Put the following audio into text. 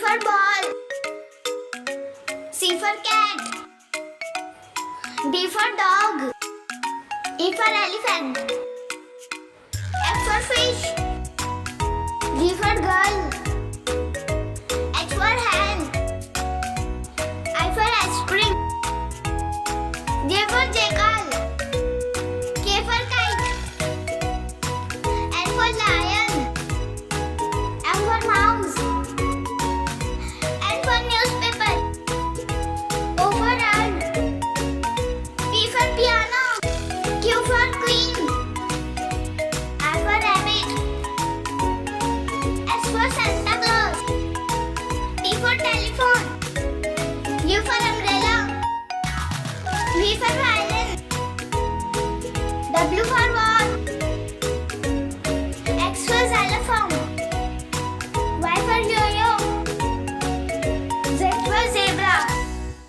for ball. C for cat. D for dog. E for elephant. F for fish. G for girl. H for hen. I for ice cream. J for jackal. K for kite. L for lion. M for mouse. N for newspaper. O for owl. P for piano. Q for queen. R for rabbit. S for Santa Claus. T for telephone. U for umbrella. V for violin. W for wall. X for xylophone.